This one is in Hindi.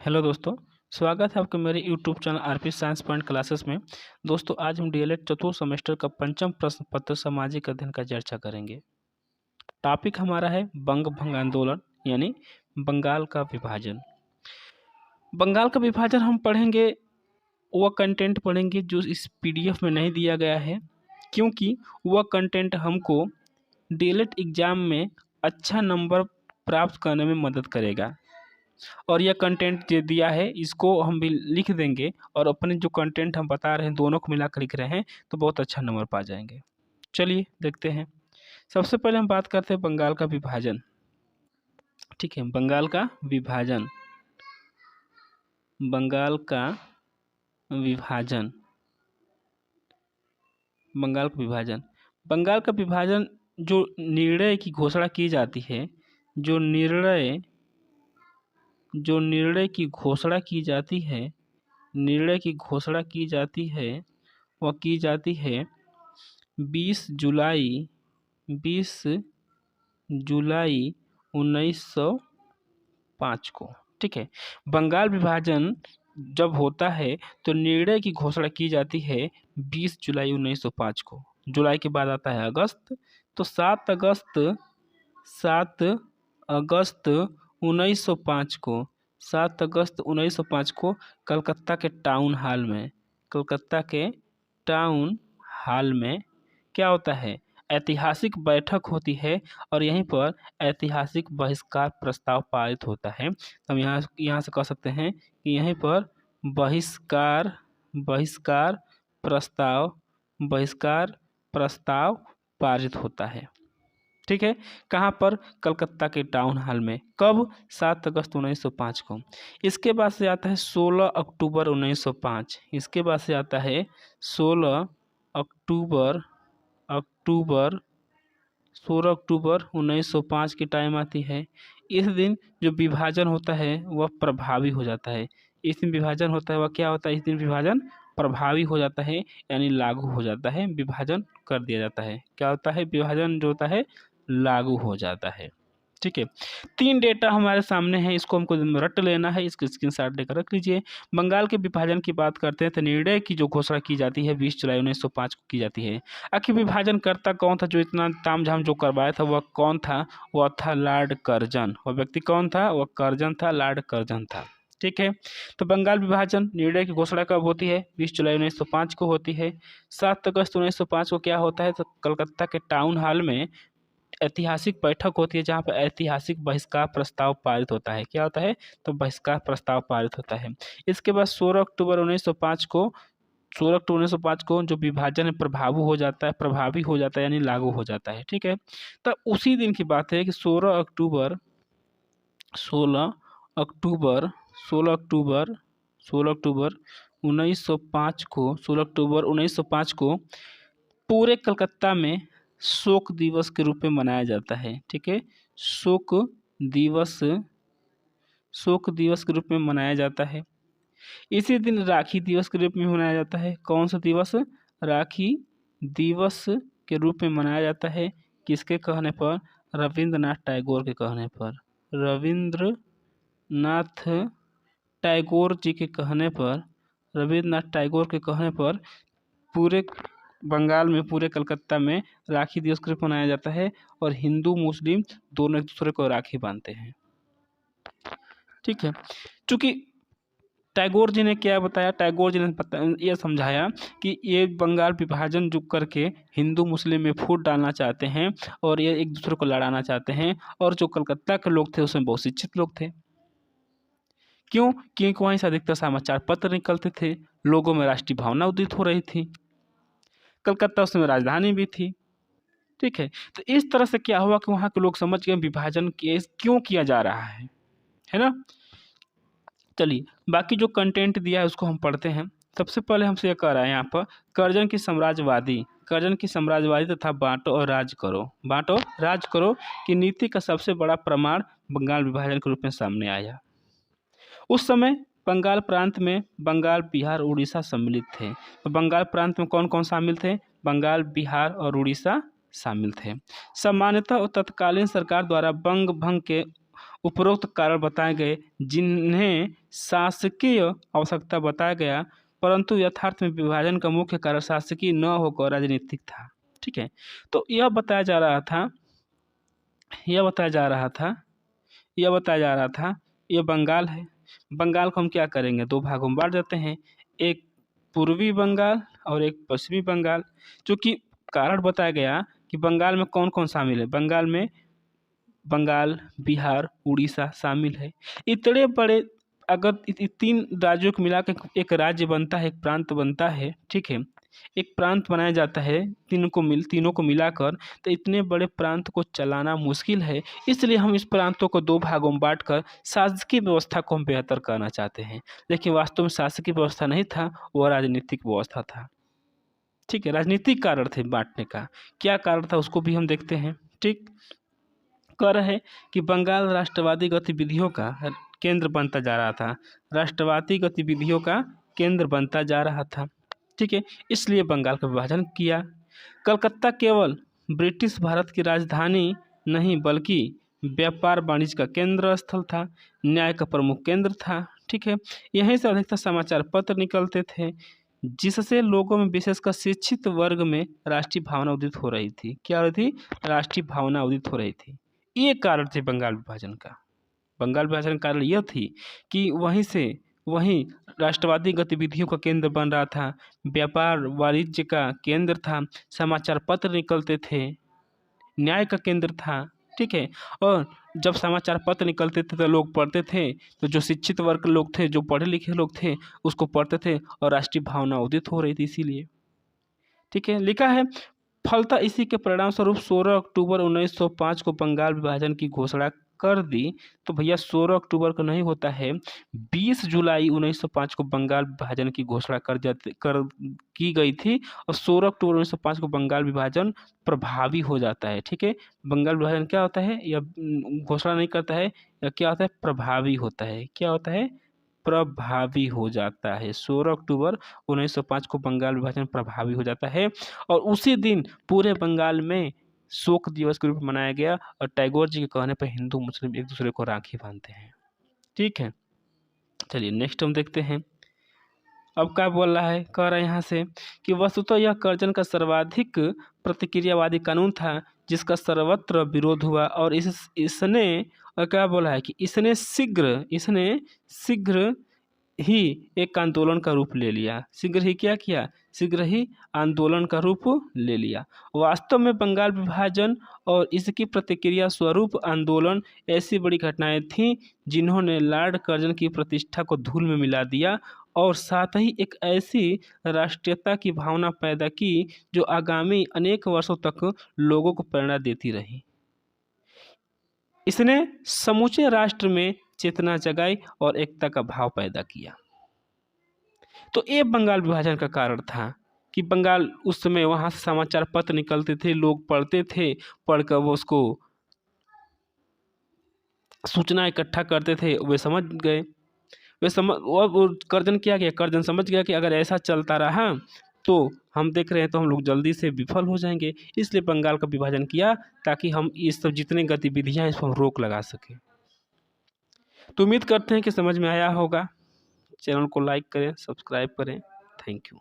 हेलो दोस्तों, स्वागत है आपका मेरे YouTube channel RP science point classes में। दोस्तों, आज हम डीएलएड चतुर्थ सेमेस्टर का पंचम प्रश्न पत्र सामाजिक अध्ययन का चर्चा करेंगे। टॉपिक हमारा है बंग भंग आंदोलन यानी बंगाल का विभाजन। बंगाल का विभाजन हम पढ़ेंगे, वह कंटेंट पढ़ेंगे जो इस पीडीएफ में नहीं दिया गया है, क्योंकि वह कंटेंट हमको डीएलएड एग्जाम में अच्छा नंबर प्राप्त करने में मदद करेगा। और यह कंटेंट जो दिया है इसको हम भी लिख देंगे और अपने जो कंटेंट हम बता रहे हैं दोनों को मिलाकर लिख रहे हैं तो बहुत अच्छा नंबर पा जाएंगे। चलिए देखते हैं। सबसे पहले हम बात करते हैं बंगाल का विभाजन। ठीक है, बंगाल का विभाजन, बंगाल का विभाजन, बंगाल का विभाजन। बंगाल का विभाजन जो निर्णय की घोषणा की जाती है, जो निर्णय की घोषणा की जाती है, निर्णय की घोषणा की जाती है, वह की जाती है 20 जुलाई 1905 को। ठीक है, बंगाल विभाजन जब होता है तो निर्णय की घोषणा की जाती है 20 जुलाई 1905 को। जुलाई के बाद आता है अगस्त, तो 7 अगस्त 1905 को, 7 अगस्त 1905 को कलकत्ता के टाउन हाल में क्या होता है, ऐतिहासिक बैठक होती है और यहीं पर ऐतिहासिक बहिष्कार प्रस्ताव पारित होता है। तो हम यहाँ से कह सकते हैं कि यहीं पर बहिष्कार प्रस्ताव पारित होता है। ठीक है, कहाँ पर, कलकत्ता के टाउन हॉल में। कब, 7 अगस्त 1905 को। इसके बाद से आता है 16 अक्टूबर 1905। इसके बाद से आता है 16 अक्टूबर 1905 की टाइम आती है। इस दिन जो विभाजन होता है वह प्रभावी हो जाता है। इस दिन विभाजन होता है, वह क्या होता है, इस दिन विभाजन प्रभावी हो जाता है यानी लागू हो जाता है, विभाजन कर दिया जाता है। क्या होता है, विभाजन जो होता है लागू हो जाता है। ठीक है, 3 डेटा हमारे सामने है, इसको हमको रट लेना है, इसको स्क्रीनशॉट लेकर रख लीजिए। बंगाल के विभाजन की बात करते हैं तो निर्णय की जो घोषणा की जाती है 20 जुलाई 1905 को की जाती है। आखिर विभाजन करता कौन था, जो इतना तामझाम जो करवाया था वह कौन था, वह था लॉर्ड कर्जन। वह व्यक्ति कौन था, वह कर्जन था, लॉर्ड कर्जन था। ठीक है, तो बंगाल विभाजन निर्णय की घोषणा कब होती है, 20 जुलाई 1905 को होती है। 7 अगस्त 1905 को क्या होता है, तो कलकत्ता के टाउन हॉल में ऐतिहासिक बैठक होती है जहाँ पर ऐतिहासिक बहिष्कार प्रस्ताव पारित होता है। क्या होता है, तो बहिष्कार प्रस्ताव पारित होता है। इसके बाद 16 अक्टूबर 1905 को जो विभाजन है प्रभावी हो जाता है यानी लागू हो जाता है। ठीक है, तो उसी दिन की बात है कि 16 अक्टूबर 1905 को पूरे कलकत्ता में शोक दिवस के रूप में मनाया जाता है। ठीक है, शोक दिवस के रूप में मनाया जाता है। इसी दिन राखी दिवस के रूप में मनाया जाता है। कौन सा दिवस, राखी दिवस के रूप में मनाया जाता है। किसके कहने पर, रविंद्रनाथ टैगोर के कहने पर, रविंद्रनाथ टैगोर जी के कहने पर, रविंद्रनाथ टैगोर के कहने पर पूरे बंगाल में, पूरे कलकत्ता में राखी दिवस के रूप में मनाया जाता है और हिंदू मुस्लिम दोनों एक दूसरे को राखी बांधते हैं। ठीक है, चूंकि टैगोर जी ने क्या बताया, टैगोर जी ने यह समझाया कि ये बंगाल विभाजन जो करके हिंदू मुस्लिम में फूट डालना चाहते हैं और ये एक दूसरे को लड़ाना चाहते हैं। और जो कलकत्ता के लोग थे उसमें बहुत शिक्षित लोग थे। क्यों, क्योंकि वहीं से अधिकतर समाचार पत्र निकलते थे, लोगों में राष्ट्रीय भावना उदित हो रही थी, कलकत्ता उसमें राजधानी भी थी। ठीक है, तो इस तरह से क्या हुआ कि वहाँ के लोग समझ गए विभाजन क्यों किया जा रहा है ना। चलिए, बाकी जो कंटेंट दिया है उसको हम पढ़ते हैं। सबसे पहले हमसे यह कह रहा है यहाँ पर, कर्जन की साम्राज्यवादी तथा बांटो और राज करो की नीति का सबसे बड़ा प्रमाण बंगाल विभाजन के रूप में सामने आया। उस समय बंगाल प्रांत में बंगाल, बिहार, उड़ीसा सम्मिलित थे। तो बंगाल प्रांत में कौन कौन शामिल थे, बंगाल, बिहार और उड़ीसा शामिल थे। सामान्यतः तत्कालीन सरकार द्वारा बंग भंग के उपरोक्त कारण बताए गए जिन्हें शासकीय आवश्यकता बताया गया, परंतु यथार्थ में विभाजन का मुख्य कारण शासकीय न होकर राजनीतिक था। ठीक है, तो यह बताया जा रहा था ये बंगाल है। बंगाल को हम क्या करेंगे, दो भागों में बांट देते हैं, एक पूर्वी बंगाल और एक पश्चिमी बंगाल। जो कि कारण बताया गया कि बंगाल में कौन कौन शामिल है। बंगाल में बंगाल, बिहार, उड़ीसा शामिल है। इतने बड़े, अगर तीन राज्यों को मिला के एक राज्य बनता है, एक प्रांत बनता है, ठीक है, एक प्रांत बनाया जाता है तीनों को मिलाकर, तो इतने बड़े प्रांत को चलाना मुश्किल है। इसलिए हम इस प्रांतों को दो भागों में बांटकर शासकीय व्यवस्था को हम बेहतर करना चाहते हैं। लेकिन वास्तव में शासकीय व्यवस्था नहीं था, वह राजनीतिक व्यवस्था था। ठीक है, राजनीतिक कारण थे बांटने का। क्या कारण था उसको भी हम देखते हैं। ठीक, कह रहे हैं कि बंगाल राष्ट्रवादी गतिविधियों का केंद्र बनता जा रहा था। राष्ट्रवादी गतिविधियों का केंद्र बनता जा रहा था। ठीक है, इसलिए बंगाल का विभाजन किया। कलकत्ता केवल ब्रिटिश भारत की राजधानी नहीं बल्कि व्यापार वाणिज्य का केंद्र स्थल था, न्याय का प्रमुख केंद्र था। ठीक है, यहीं से अधिकतर समाचार पत्र निकलते थे, जिससे लोगों में विशेषकर शिक्षित वर्ग में राष्ट्रीय भावना उदित हो रही थी। क्या हो रही थी? राष्ट्रीय भावना उदित हो रही थी। ये कारण थे बंगाल विभाजन का। बंगाल विभाजन का कारण यह थी कि वहीं राष्ट्रवादी गतिविधियों का केंद्र बन रहा था, व्यापार वाणिज्य का केंद्र था, समाचार पत्र निकलते थे, न्याय का केंद्र था। ठीक है, और जब समाचार पत्र निकलते थे तो लोग पढ़ते थे, तो जो शिक्षित वर्ग लोग थे, जो पढ़े लिखे लोग थे, उसको पढ़ते थे और राष्ट्रीय भावना उदित हो रही थी इसीलिए। ठीक है, लिखा है फलतः इसी के परिणाम स्वरूप 16 अक्टूबर 1905 को बंगाल विभाजन की घोषणा कर दी। तो भैया 16 अक्टूबर को नहीं होता है, 20 जुलाई 1905 को बंगाल विभाजन की घोषणा की गई थी, और 16 अक्टूबर 1905 को बंगाल विभाजन प्रभावी हो जाता है। ठीक है, बंगाल विभाजन क्या होता है, या घोषणा नहीं करता है, या क्या होता है, प्रभावी होता है। क्या होता है? प्रभावी हो जाता है। 16 अक्टूबर 1905 को बंगाल विभाजन प्रभावी हो जाता है, और उसी दिन पूरे बंगाल में शोक दिवस के रूप में मनाया गया, और टैगोर जी के कहने पर हिंदू मुस्लिम एक दूसरे को राखी बांधते हैं। ठीक है, चलिए नेक्स्ट हम देखते हैं। अब क्या बोल रहा है, कह रहा है यहाँ से कि वस्तुतः यह कर्जन का सर्वाधिक प्रतिक्रियावादी कानून था, जिसका सर्वत्र विरोध हुआ, और इसने और क्या बोला है कि इसने शीघ्र ही एक आंदोलन का रूप ले लिया। शीघ्र ही क्या किया? शीघ्र ही आंदोलन का रूप ले लिया। वास्तव में बंगाल विभाजन और इसकी प्रतिक्रिया स्वरूप आंदोलन ऐसी बड़ी घटनाएं थीं, जिन्होंने लॉर्ड कर्जन की प्रतिष्ठा को धूल में मिला दिया, और साथ ही एक ऐसी राष्ट्रीयता की भावना पैदा की जो आगामी अनेक वर्षों तक लोगों को प्रेरणा देती रही। इसने समूचे राष्ट्र में चेतना जगाई और एकता का भाव पैदा किया। तो ये बंगाल विभाजन का कारण था कि बंगाल उस समय वहाँ से समाचार पत्र निकलते थे, लोग पढ़ते थे, पढ़कर वो उसको सूचना इकट्ठा करते थे। वे समझ गए, वो कर्जन क्या किया, कर्जन समझ गया कि अगर ऐसा चलता रहा तो हम देख रहे हैं तो हम लोग जल्दी से विफल हो जाएंगे। इसलिए बंगाल का विभाजन किया, ताकि हम इस सब जितने गतिविधियां हैं इस पर हम रोक लगा सकें। तो उम्मीद करते हैं कि समझ में आया होगा। चैनल को लाइक करें, सब्सक्राइब करें। Thank you.